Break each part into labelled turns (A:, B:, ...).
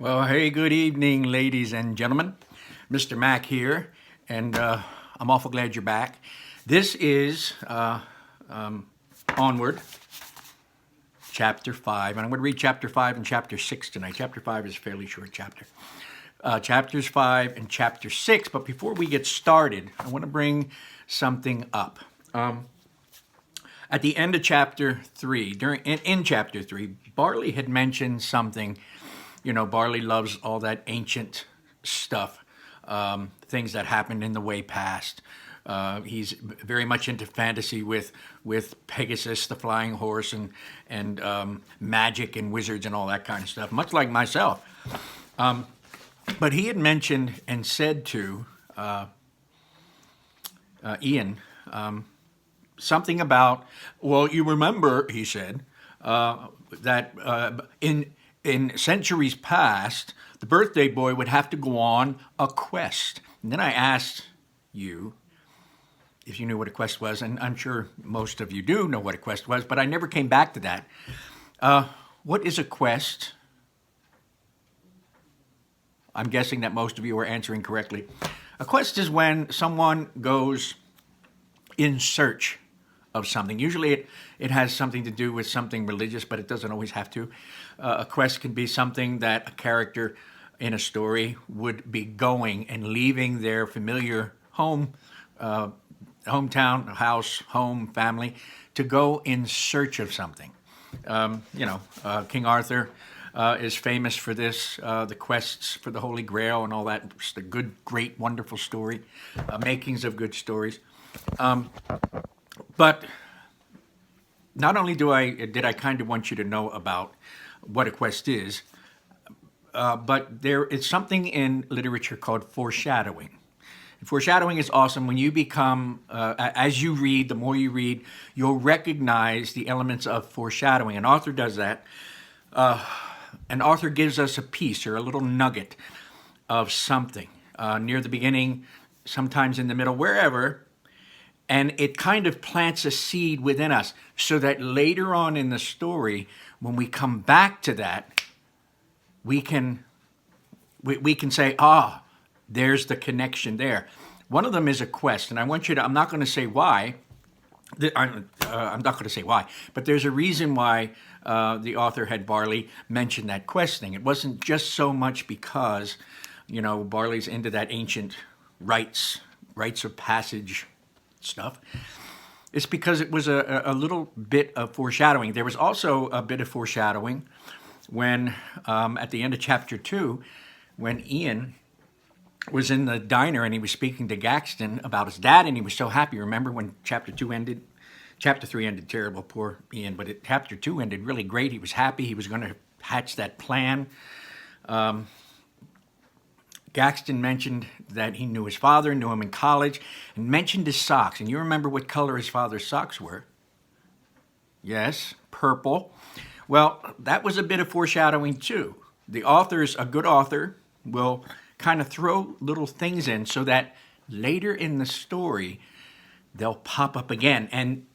A: Well, hey, good evening, ladies and gentlemen. Mr. Mack here, and I'm awful glad you're back. This is Onward, Chapter 5, and I'm going to read Chapter 5 and Chapter 6 tonight. Chapter 5 is a fairly short chapter. Chapters 5 and Chapter 6, but before we get started, I want to bring something up. At the end of Chapter 3, in Chapter 3, Barley had mentioned something. You know, Barley loves all that ancient stuff, things that happened in the way past. He's very much into fantasy with Pegasus, the flying horse, and magic and wizards and all that kind of stuff, much like myself. But he had mentioned and said to Ian something about, well, you remember, he said, that in centuries past, the birthday boy would have to go on a quest. And then I asked you if you knew what a quest was, and I'm sure most of you do know what a quest was, but I never came back to that. What is a quest? I'm guessing that most of you are answering correctly. A quest is when someone goes in search of something. Usually it has something to do with something religious, but it doesn't always have to. A quest can be something that a character in a story would be going and leaving their familiar home, hometown, house, home, family, to go in search of something. King Arthur is famous for this, the quests for the Holy Grail and all that. It's a good, great, wonderful story, makings of good stories. But not only did I kind of want you to know about what a quest is, but there is something in literature called foreshadowing. And foreshadowing is awesome. When you become, as you read, the more you read, you'll recognize the elements of foreshadowing. An author does that. An author gives us a piece or a little nugget of something near the beginning, sometimes in the middle, wherever. And it kind of plants a seed within us so that later on in the story, when we come back to that, we can say, there's the connection there. One of them is a quest, and I want you to, I'm not going to say why, I'm not going to say why, but there's a reason why the author had Barley mention that quest thing. It wasn't just so much because, Barley's into that ancient rites of passage stuff. It's because it was a little bit of foreshadowing. There was also a bit of foreshadowing when, at the end of Chapter 2, when Ian was in the diner and he was speaking to Gaxton about his dad, and he was so happy. Remember when Chapter 2 ended? Chapter 3 ended terrible, poor Ian, but Chapter 2 ended really great. He was happy. He was going to hatch that plan. Gaxton mentioned that he knew his father, knew him in college, and mentioned his socks. And you remember what color his father's socks were? Yes, purple. Well, that was a bit of foreshadowing too. The author's, a good author, will kind of throw little things in so that later in the story, they'll pop up again. And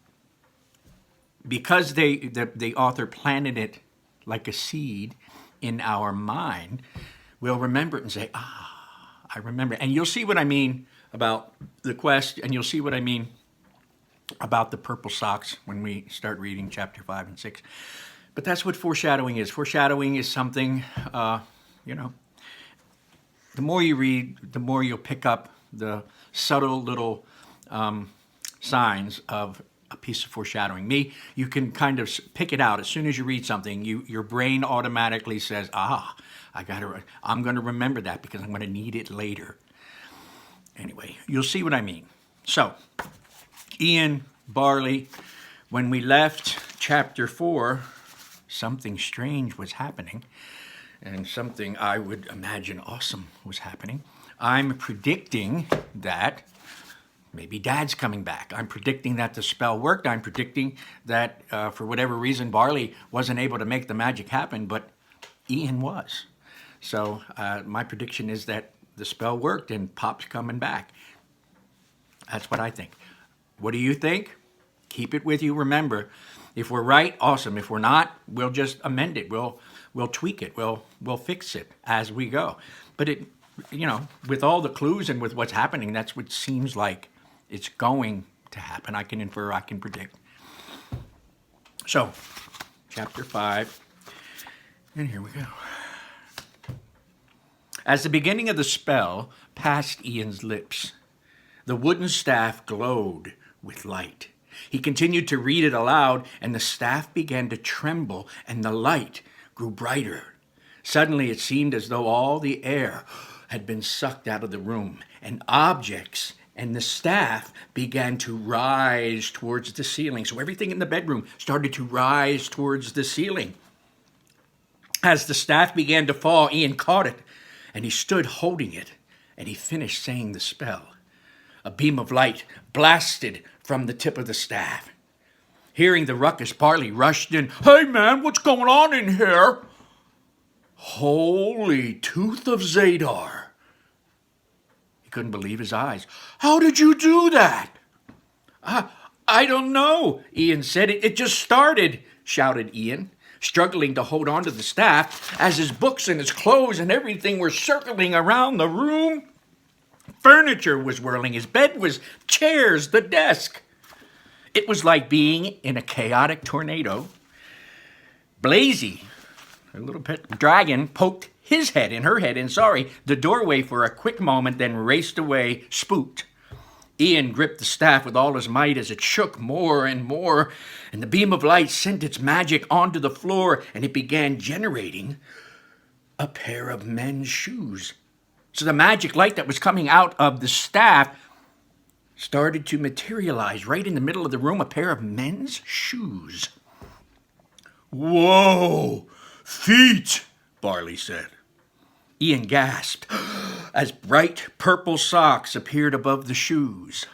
A: because the author planted it like a seed in our mind, we'll remember it and say, I remember. And you'll see what I mean about the quest, and you'll see what I mean about the purple socks when we start reading Chapter 5 and 6. But that's what foreshadowing is. Foreshadowing is something, the more you read, the more you'll pick up the subtle little signs of a piece of foreshadowing. You can kind of pick it out. As soon as you read something, your brain automatically says, I'm going to remember that because I'm going to need it later. Anyway, you'll see what I mean. So, Ian, Barley, when we left Chapter 4, something strange was happening, and something I would imagine awesome was happening. I'm predicting that maybe Dad's coming back. I'm predicting that the spell worked. I'm predicting that for whatever reason, Barley wasn't able to make the magic happen, but Ian was. So my prediction is that the spell worked and Pop's coming back. That's what I think. What do you think? Keep it with you. Remember, if we're right, awesome. If we're not, we'll just amend it. We'll we'll tweak it. We'll fix it as we go. But with all the clues and with what's happening, that's what seems like it's going to happen. I can infer, I can predict. So, chapter 5, and here we go. As the beginning of the spell passed Ian's lips, the wooden staff glowed with light. He continued to read it aloud, and the staff began to tremble, and the light grew brighter. Suddenly it seemed as though all the air had been sucked out of the room, and objects and the staff began to rise towards the ceiling. So everything in the bedroom started to rise towards the ceiling. As the staff began to fall, Ian caught it, and he stood holding it, and he finished saying the spell. A beam of light blasted from the tip of the staff. Hearing the ruckus, Barley rushed in. "Hey, man, what's going on in here?" "Holy Tooth of Zadar." He couldn't believe his eyes. "How did you do that?" I don't know," Ian said. It just started," shouted Ian, struggling to hold on to the staff as his books and his clothes and everything were circling around the room. Furniture was whirling. His bed was chairs, the desk. It was like being in a chaotic tornado. Blazy, her little pet dragon, poked his head in her head inside the doorway for a quick moment, then raced away, spooked. Ian gripped the staff with all his might as it shook more and more, and the beam of light sent its magic onto the floor, and it began generating a pair of men's shoes. So the magic light that was coming out of the staff started to materialize right in the middle of the room, a pair of men's shoes. "Whoa, feet," Barley said. Ian gasped as bright purple socks appeared above the shoes.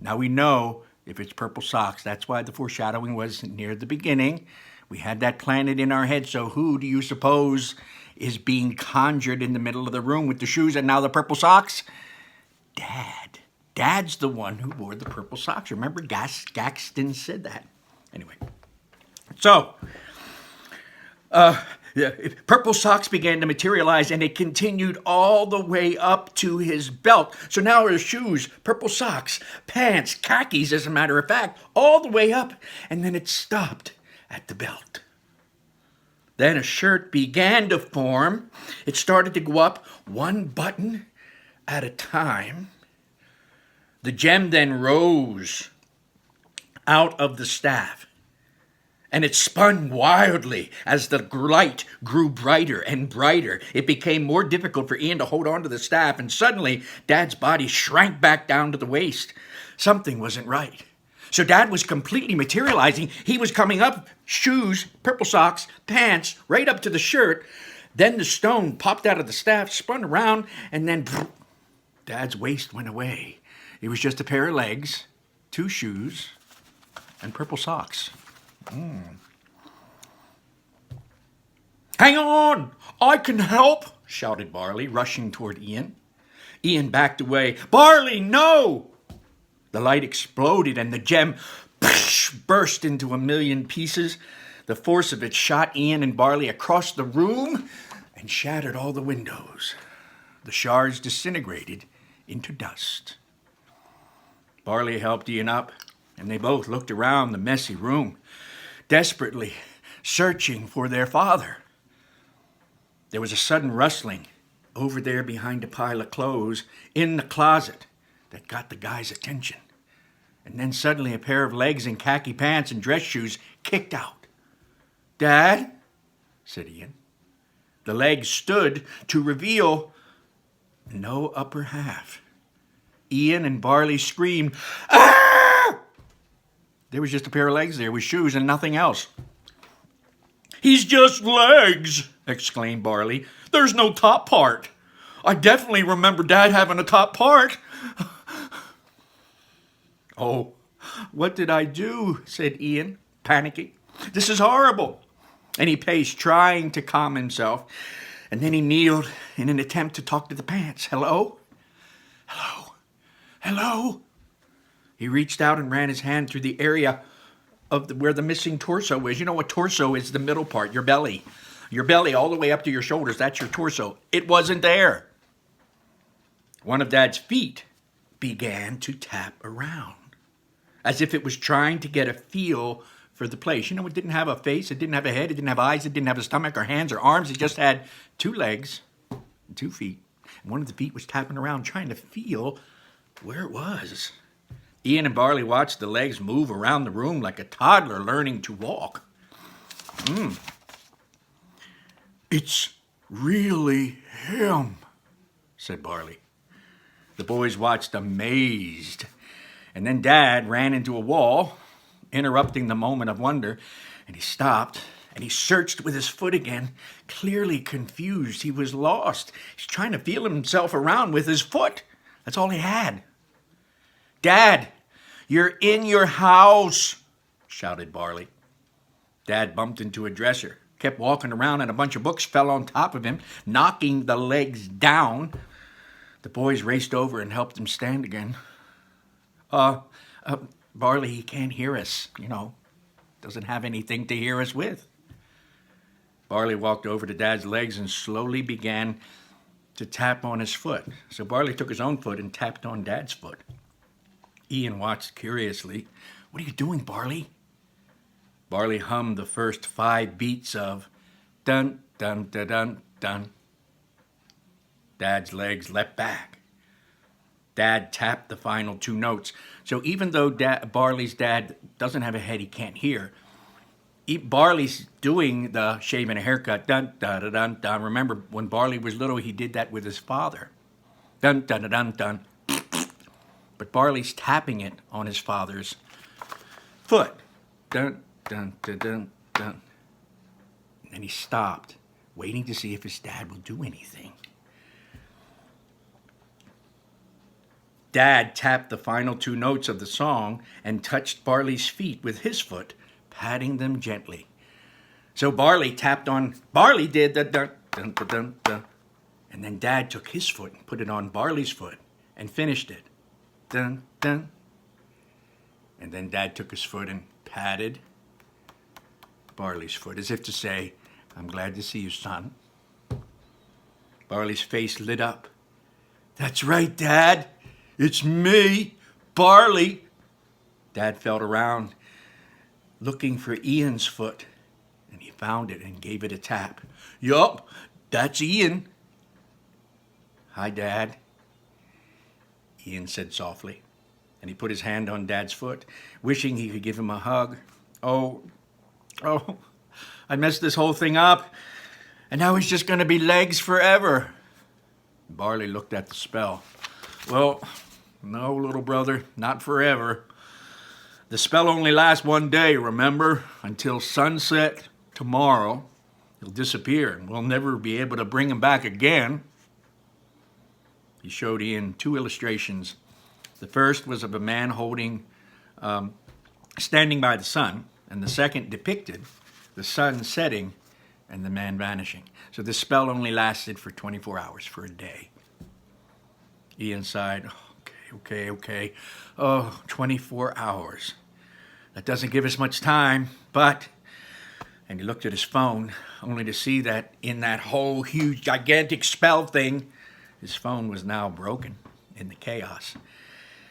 A: Now we know if it's purple socks, that's why the foreshadowing was near the beginning. We had that planted in our head. So who do you suppose is being conjured in the middle of the room with the shoes and now the purple socks? Dad. Dad's the one who wore the purple socks. Remember, Gaxton said that. Anyway, so purple socks began to materialize, and it continued all the way up to his belt. So now his shoes, purple socks, pants, khakis, as a matter of fact, all the way up, and then it stopped at the belt. Then a shirt began to form. It started to go up one button at a time. The gem then rose out of the staff, and it spun wildly as the light grew brighter and brighter. It became more difficult for Ian to hold on to the staff, and suddenly Dad's body shrank back down to the waist. Something wasn't right. So Dad was completely materializing. He was coming up, shoes, purple socks, pants, right up to the shirt. Then the stone popped out of the staff, spun around, and then Dad's waist went away. It was just a pair of legs, 2 shoes, and purple socks. "Hang on! I can help!" shouted Barley, rushing toward Ian. Ian backed away. "Barley, no!" The light exploded, and the gem burst into a million pieces. The force of it shot Ian and Barley across the room and shattered all the windows. The shards disintegrated into dust. Barley helped Ian up, and they both looked around the messy room, desperately searching for their father. There was a sudden rustling over there behind a pile of clothes in the closet that got the guy's attention. And then suddenly a pair of legs in khaki pants and dress shoes kicked out. "Dad," said Ian. The legs stood to reveal no upper half. Ian and Barley screamed, "Ah!" There was just a pair of legs there with shoes and nothing else. "He's just legs," exclaimed Barley. "There's no top part. I definitely remember Dad having a top part." "Oh, what did I do?" said Ian, panicking. "This is horrible." And he paced, trying to calm himself. And then he kneeled in an attempt to talk to the pants. "Hello? Hello? Hello?" He reached out and ran his hand through the area of where the missing torso is. You know what torso is? The middle part, your belly. Your belly all the way up to your shoulders, that's your torso. It wasn't there. One of Dad's feet began to tap around, as if it was trying to get a feel for the place. You know, it didn't have a face, it didn't have a head, it didn't have eyes, it didn't have a stomach or hands or arms. It just had 2 legs and 2 feet. And one of the feet was tapping around, trying to feel where it was. Ian and Barley watched the legs move around the room like a toddler learning to walk. It's really him, said Barley. The boys watched amazed. And then Dad ran into a wall, interrupting the moment of wonder, and he stopped, and he searched with his foot again, clearly confused. He was lost. He's trying to feel himself around with his foot. That's all he had. Dad, you're in your house, shouted Barley. Dad bumped into a dresser, kept walking around, and a bunch of books fell on top of him, knocking the legs down. The boys raced over and helped him stand again. Barley, he can't hear us, doesn't have anything to hear us with. Barley walked over to Dad's legs and slowly began to tap on his foot. So Barley took his own foot and tapped on Dad's foot. Ian watched curiously. What are you doing, Barley? Barley hummed the first 5 beats of dun, dun, dun, dun, dun. Dad's legs leapt back. Dad tapped the final 2 notes. So even though Barley's dad doesn't have a head, he can't hear. Barley's doing the shaving a haircut, dun, dun, dun, dun, dun. Remember, when Barley was little, he did that with his father. Dun, dun, dun, dun, dun. But Barley's tapping it on his father's foot. Dun, dun, dun, dun, dun. And he stopped, waiting to see if his dad would do anything. Dad tapped the final 2 notes of the song and touched Barley's feet with his foot, patting them gently. So Barley did the dun, dun, dun, dun, dun. And then Dad took his foot and put it on Barley's foot and finished it. Dun, dun. And then Dad took his foot and patted Barley's foot, as if to say, I'm glad to see you, son. Barley's face lit up. That's right, Dad. It's me, Barley. Dad felt around, looking for Ian's foot, and he found it and gave it a tap. Yup, that's Ian. Hi, Dad, Ian said softly, and he put his hand on Dad's foot, wishing he could give him a hug. Oh, I messed this whole thing up, and now he's just going to be legs forever. Barley looked at the spell. Well, no, little brother, not forever. The spell only lasts 1 day, remember? Until sunset tomorrow. He'll disappear, and we'll never be able to bring him back again. He showed Ian 2 illustrations. The first was of a man standing by the sun, and the second depicted the sun setting and the man vanishing. So this spell only lasted for 24 hours, for a day. Ian sighed. Okay. Oh, 24 hours. That doesn't give us much time, but... And he looked at his phone, only to see that in that whole huge, gigantic spell thing, his phone was now broken in the chaos.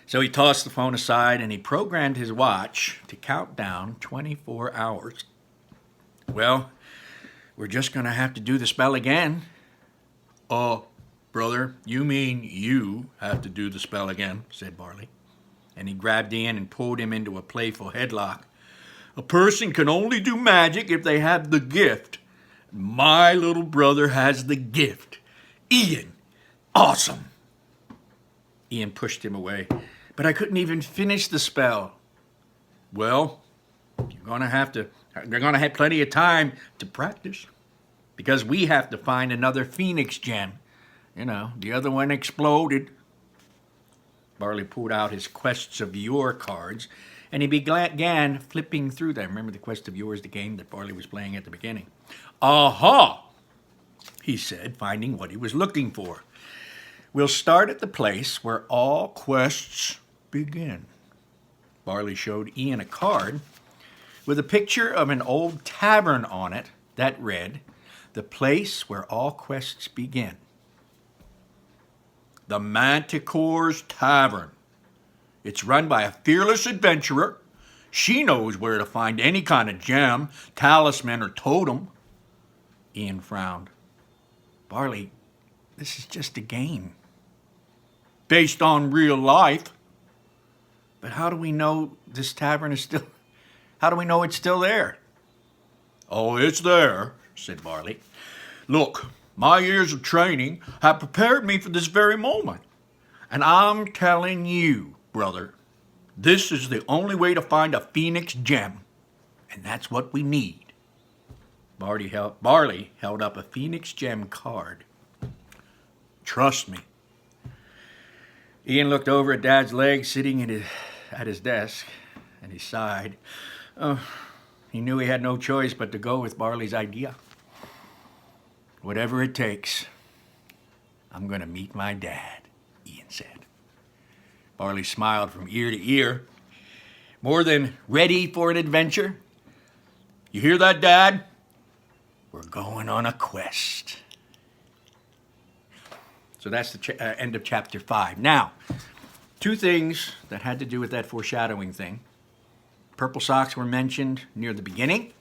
A: So he tossed the phone aside and he programmed his watch to count down 24 hours. Well, we're just going to have to do the spell again. Oh, brother, you mean you have to do the spell again, said Barley. And he grabbed Ian and pulled him into a playful headlock. A person can only do magic if they have the gift. My little brother has the gift. Ian, awesome. Ian pushed him away. But I couldn't even finish the spell. Well, you're going to have plenty of time to practice. Because we have to find another Phoenix gem. The other one exploded. Barley pulled out his Quests of Yore cards, and he began flipping through them. Remember the Quest of Yore is the game that Barley was playing at the beginning. Aha! He said, finding what he was looking for. We'll start at the place where all quests begin. Barley showed Ian a card with a picture of an old tavern on it that read, the place where all quests begin. The Manticore's Tavern. It's run by a fearless adventurer. She knows where to find any kind of gem, talisman, or totem. Ian frowned. Barley, this is just a game. Based on real life. But how do we know this tavern is still... How do we know it's still there? Oh, it's there, said Barley. Look, my years of training have prepared me for this very moment. And I'm telling you, brother, this is the only way to find a phoenix gem. And that's what we need. Barley held up a phoenix gem card. Trust me. Ian looked over at Dad's leg sitting at his desk, and he sighed. He knew he had no choice but to go with Barley's idea. Whatever it takes, I'm going to meet my dad, Ian said. Barley smiled from ear to ear. More than ready for an adventure? You hear that, Dad? We're going on a quest. So that's the end of chapter 5. Now, two things that had to do with that foreshadowing thing. Purple socks were mentioned near the beginning.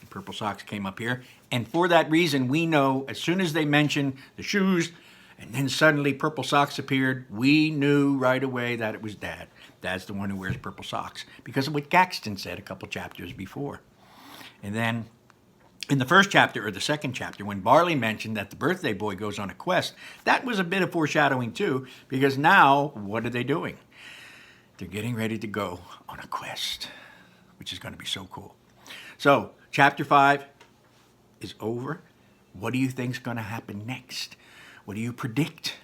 A: Purple socks came up here. And for that reason, we know as soon as they mentioned the shoes, and then suddenly purple socks appeared, we knew right away that it was Dad. Dad's the one who wears purple socks because of what Gaxton said a couple chapters before. And then in the first chapter, or the second chapter, when Barley mentioned that the birthday boy goes on a quest, that was a bit of foreshadowing too, because now, what are they doing? They're getting ready to go on a quest, which is going to be so cool. So, chapter 5 is over. What do you think's going to happen next? What do you predict?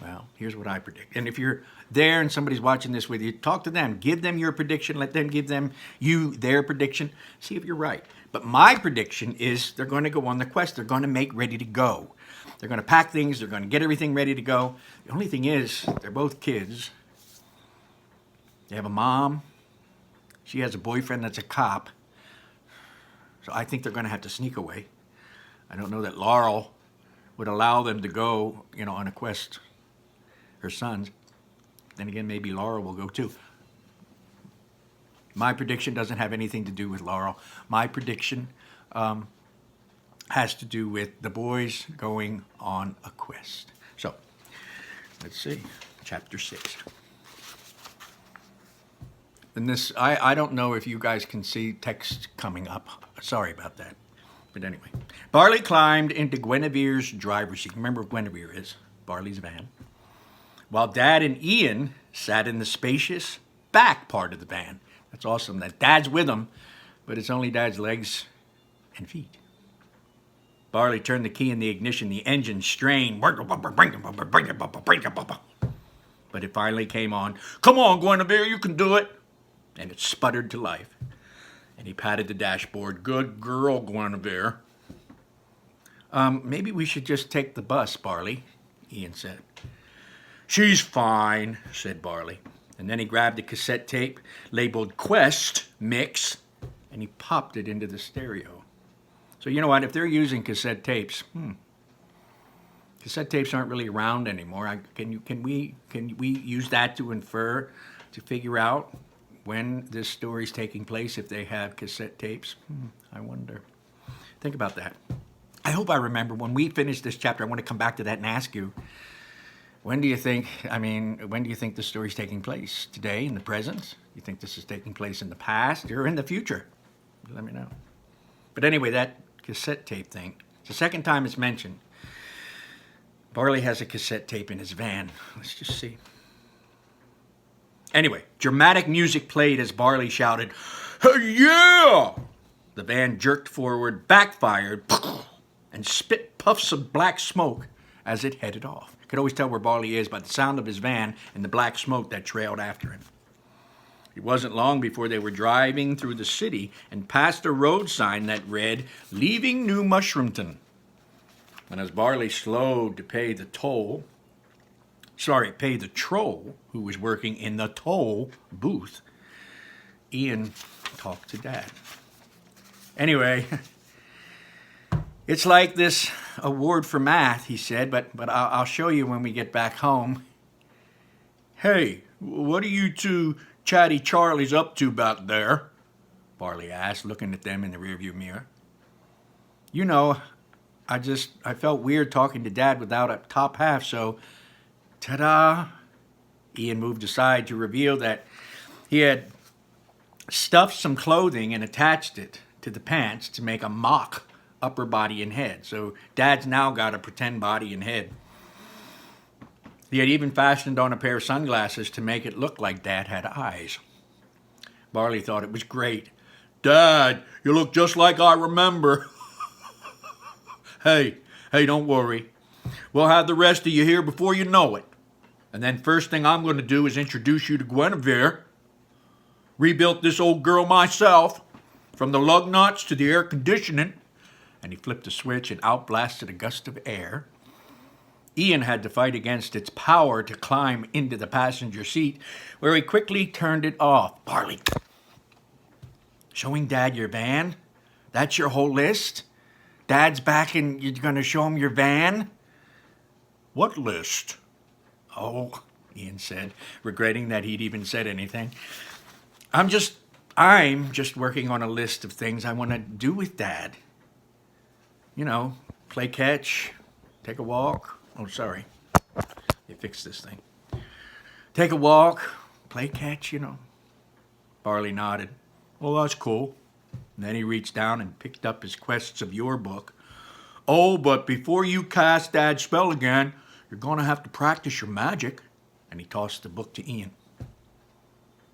A: Well, here's what I predict. And if you're there and somebody's watching this with you, talk to them. Give them your prediction. Let them give you their prediction. See if you're right. But my prediction is they're going to go on the quest. They're going to make ready to go. They're going to pack things. They're going to get everything ready to go. The only thing is, they're both kids. They have a mom. She has a boyfriend that's a cop. So I think they're going to have to sneak away. I don't know that Laurel would allow them to go, on a quest. Her sons. Then again, maybe Laurel will go too. My prediction doesn't have anything to do with Laurel. My prediction has to do with the boys going on a quest. So, let's see. Chapter 6. And this, I don't know if you guys can see text coming up. Sorry about that. But anyway. Barley climbed into Guinevere's driver's seat. Remember what Guinevere is? Barley's van. While Dad and Ian sat in the spacious back part of the van. That's awesome that Dad's with him, but it's only Dad's legs and feet. Barley turned the key in the ignition. The engine strained. But it finally came on. Come on, Guinevere, you can do it. And it sputtered to life. And he patted the dashboard. Good girl, Guinevere. Maybe we should just take the bus, Barley, Ian said. She's fine, said Barley. And then he grabbed a cassette tape labeled Quest Mix, and he popped it into the stereo. So you know what? If they're using cassette tapes, cassette tapes aren't really around anymore. Can we use that to infer, to figure out when this story's taking place if they have cassette tapes? I wonder. Think about that. I hope I remember when we finish this chapter. I want to come back to that and ask you, when do you think the story's taking place? Today, in the present? You think this is taking place in the past or in the future? Let me know. But anyway, that cassette tape thing, it's the second time it's mentioned. Barley has a cassette tape in his van. Let's just see. Anyway, dramatic music played as Barley shouted, "Hey, yeah!" The van jerked forward, backfired, and spit puffs of black smoke as it headed off. You could always tell where Barley is by the sound of his van and the black smoke that trailed after him. It wasn't long before they were driving through the city and passed a road sign that read, "Leaving New Mushroomton." And as Barley slowed to pay the troll who was working in the toll booth, Ian talked to Dad. Anyway, It's like this award for math, he said, but I'll show you when we get back home. Hey, what are you two chatty Charlies up to back there? Barley asked, looking at them in the rearview mirror. You know, I felt weird talking to Dad without a top half, so ta-da! Ian moved aside to reveal that he had stuffed some clothing and attached it to the pants to make a mock upper body and head. So Dad's now got a pretend body and head. He had even fastened on a pair of sunglasses to make it look like Dad had eyes. Barley thought it was great. Dad, you look just like I remember. Hey, don't worry. We'll have the rest of you here before you know it. And then first thing I'm going to do is introduce you to Guinevere. Rebuilt this old girl myself, from the lug nuts to the air conditioning. And he flipped a switch and outblasted a gust of air. Ian had to fight against its power to climb into the passenger seat, where he quickly turned it off. Barley, showing Dad your van? That's your whole list? Dad's back and you're going to show him your van? What list? Oh, Ian said, regretting that he'd even said anything. I'm just working on a list of things I want to do with Dad. You know, play catch, take a walk. Oh, sorry. They fixed this thing. Take a walk, play catch, you know. Barley nodded. Well, that's cool. And then he reached down and picked up his Quests of Yore book. Oh, but before you cast Dad's spell again, you're going to have to practice your magic. And he tossed the book to Ian.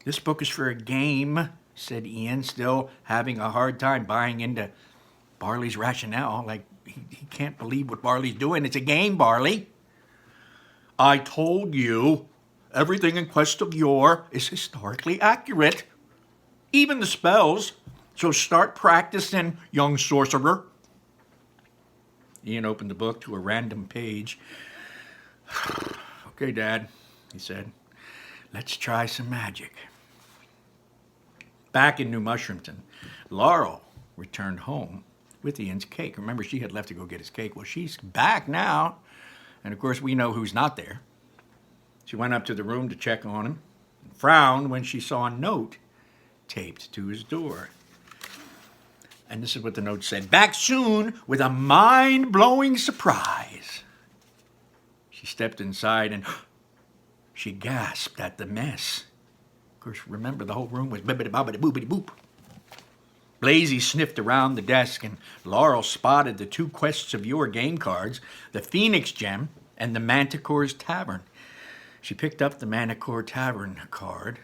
A: This book is for a game, said Ian, still having a hard time buying into Barley's rationale. Like, he can't believe what Barley's doing. It's a game, Barley. I told you, everything in Quest of Yore is historically accurate. Even the spells. So start practicing, young sorcerer. Ian opened the book to a random page. Okay, Dad, he said. Let's try some magic. Back in New Mushroomton, Laurel returned home with Ian's cake. Remember, she had left to go get his cake. Well, she's back now. And, of course, we know who's not there. She went up to the room to check on him and frowned when she saw a note taped to his door. And this is what the note said. Back soon with a mind-blowing surprise. She stepped inside and she gasped at the mess. Of course, remember, the whole room was bibbidi-bobbidi-boobidi-boop. Blazy sniffed around the desk, and Laurel spotted the 2 Quests of Yore game cards, the Phoenix Gem and the Manticore's Tavern. She picked up the Manticore Tavern card.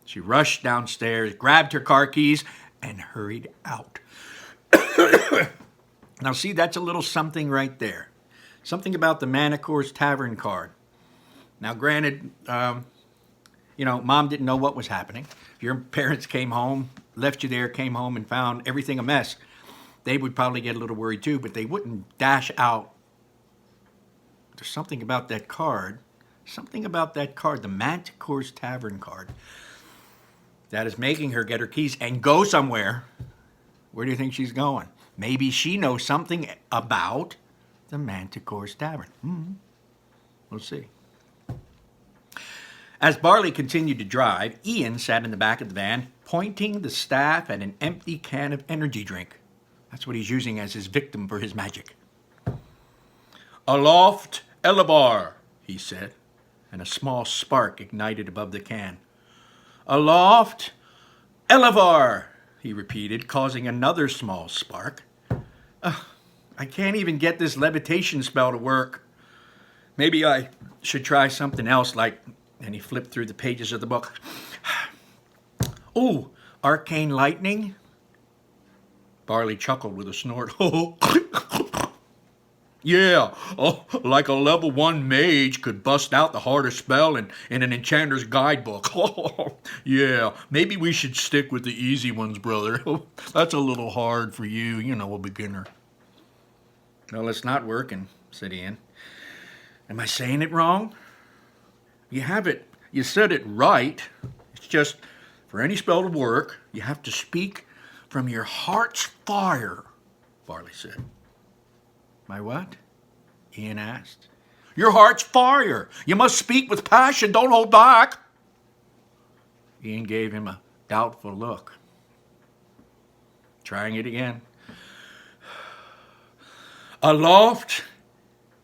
A: She rushed downstairs, grabbed her car keys, and hurried out. Now, see, that's a little something right there. Something about the Manticore's Tavern card. Now, granted, Mom didn't know what was happening. If your parents came home, left you there, came home and found everything a mess, they would probably get a little worried too, but they wouldn't dash out. There's something about that card, the Manticore's Tavern card, that is making her get her keys and go somewhere. Where do you think she's going? Maybe she knows something about the Manticore's Tavern. We'll see. As Barley continued to drive, Ian sat in the back of the van, pointing the staff at an empty can of energy drink. That's what he's using as his victim for his magic. Aloft, Elevar, he said, and a small spark ignited above the can. Aloft, Elevar, he repeated, causing another small spark. I can't even get this levitation spell to work. Maybe I should try something else, like... And he flipped through the pages of the book. Oh, arcane lightning? Barley chuckled with a snort. Yeah, like a level 1 mage could bust out the hardest spell in an enchanter's guidebook. Yeah, maybe we should stick with the easy ones, brother. That's a little hard for you, a beginner. Well, it's not working, said Ian. Am I saying it wrong? You have it. You said it right. It's just, for any spell to work, you have to speak from your heart's fire. Barley said. My what? Ian asked. Your heart's fire. You must speak with passion. Don't hold back. Ian gave him a doubtful look. Trying it again. Aloft,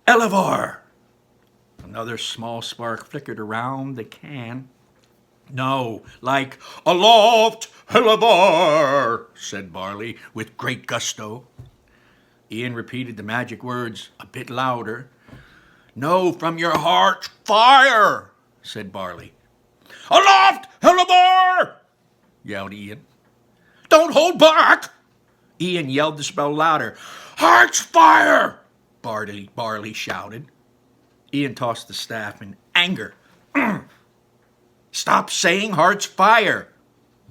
A: Elevar. Another small spark flickered around the can. No, like aloft, Elevar, said Barley with great gusto. Ian repeated the magic words a bit louder. No, from your heart's fire, said Barley. Aloft, Elevar, yelled Ian. Don't hold back! Ian yelled the spell louder. Heart's fire! Barley shouted. Ian tossed the staff in anger. Stop saying heart's fire!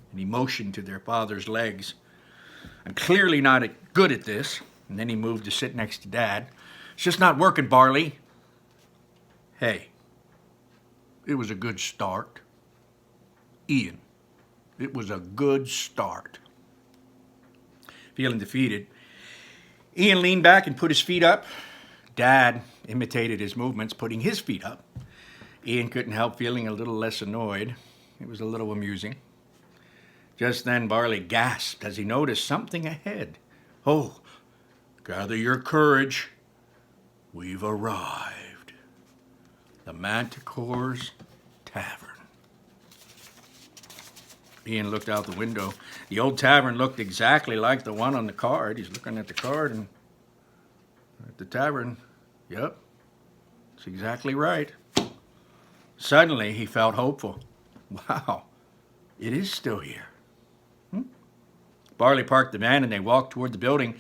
A: And he motioned to their father's legs. I'm clearly not good at this. And then he moved to sit next to Dad. It's just not working, Barley. Hey, it was a good start. Ian, it was a good start. Feeling defeated, Ian leaned back and put his feet up. Dad imitated his movements, putting his feet up. Ian couldn't help feeling a little less annoyed. It was a little amusing. Just then, Barley gasped as he noticed something ahead. Oh, gather your courage. We've arrived. The Manticore's Tavern. Ian looked out the window. The old tavern looked exactly like the one on the card. He's looking at the card and at the tavern. Yep, it's exactly right. Suddenly, he felt hopeful. Wow, it is still here. Barley parked the van and they walked toward the building.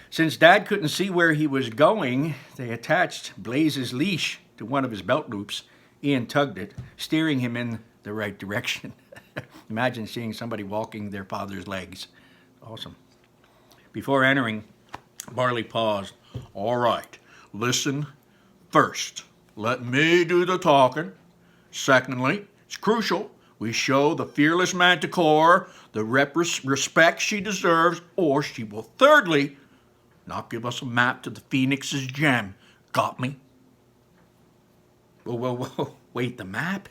A: Since Dad couldn't see where he was going, they attached Blaze's leash to one of his belt loops. Ian tugged it, steering him in the right direction. Imagine seeing somebody walking their father's legs. Awesome. Before entering, Barley paused. All right, listen first. Let me do the talking. Secondly, it's crucial we show the fearless Manticore the respect she deserves, or she will thirdly not give us a map to the Phoenix's gem. Got me? Whoa. Wait, the map?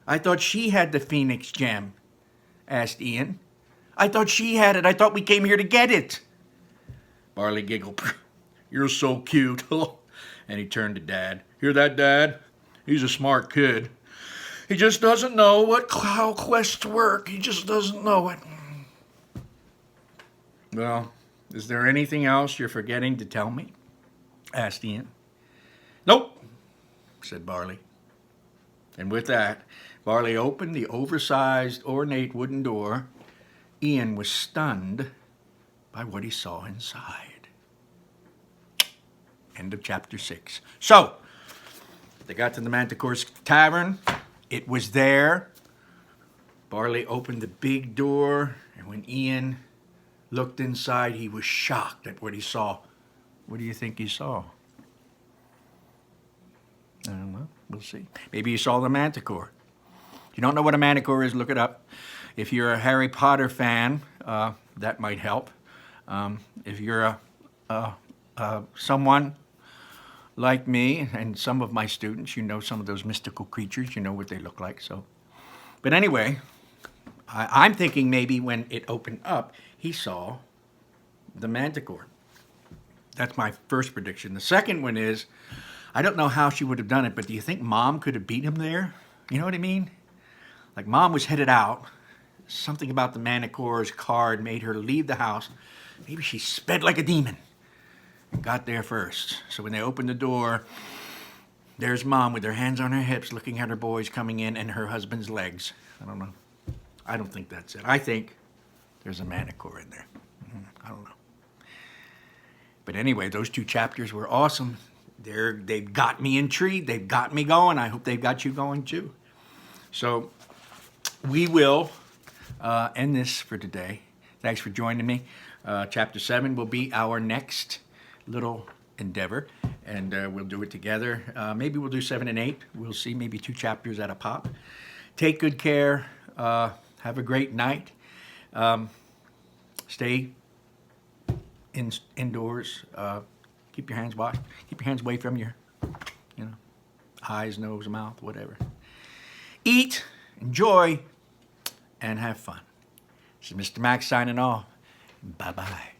A: I thought she had the Phoenix gem, asked Ian. I thought she had it. I thought we came here to get it. Barley giggled. You're so cute. And he turned to Dad. Hear that, Dad? He's a smart kid. He just doesn't know how quests work. He just doesn't know it. Well, is there anything else you're forgetting to tell me? Asked Ian. Nope, said Barley. And with that, Barley opened the oversized, ornate wooden door. Ian was stunned by what he saw inside. End of chapter 6. So, they got to the Manticore's Tavern. It was there. Barley opened the big door, and when Ian looked inside, he was shocked at what he saw. What do you think he saw? I don't know. We'll see. Maybe you saw the Manticore. If you don't know what a Manticore is, look it up. If you're a Harry Potter fan, that might help. If you're someone like me and some of my students, you know some of those mystical creatures. You know what they look like. So, but anyway, I'm thinking maybe when it opened up, he saw the Manticore. That's my first prediction. The second one is, I don't know how she would have done it, but do you think Mom could have beat him there? You know what I mean? Like Mom was headed out. Something about the Manticore's card made her leave the house. Maybe she sped like a demon and got there first. So when they opened the door, there's Mom with her hands on her hips looking at her boys coming in and her husband's legs. I don't know. I don't think that's it. I think there's a Manticore in there. I don't know. But anyway, those 2 chapters were awesome. They've got me intrigued. They've got me going. I hope they've got you going too. So we will end this for today. Thanks for joining me. Chapter 7 will be our next little endeavor, and we'll do it together. Maybe we'll do 7 and 8. We'll see, maybe 2 chapters at a pop. Take good care. Have a great night. Stay indoors. Keep your hands washed. Keep your hands away from your, eyes, nose, mouth, whatever. Eat, enjoy, and have fun. This is Mr. Max signing off. Bye-bye.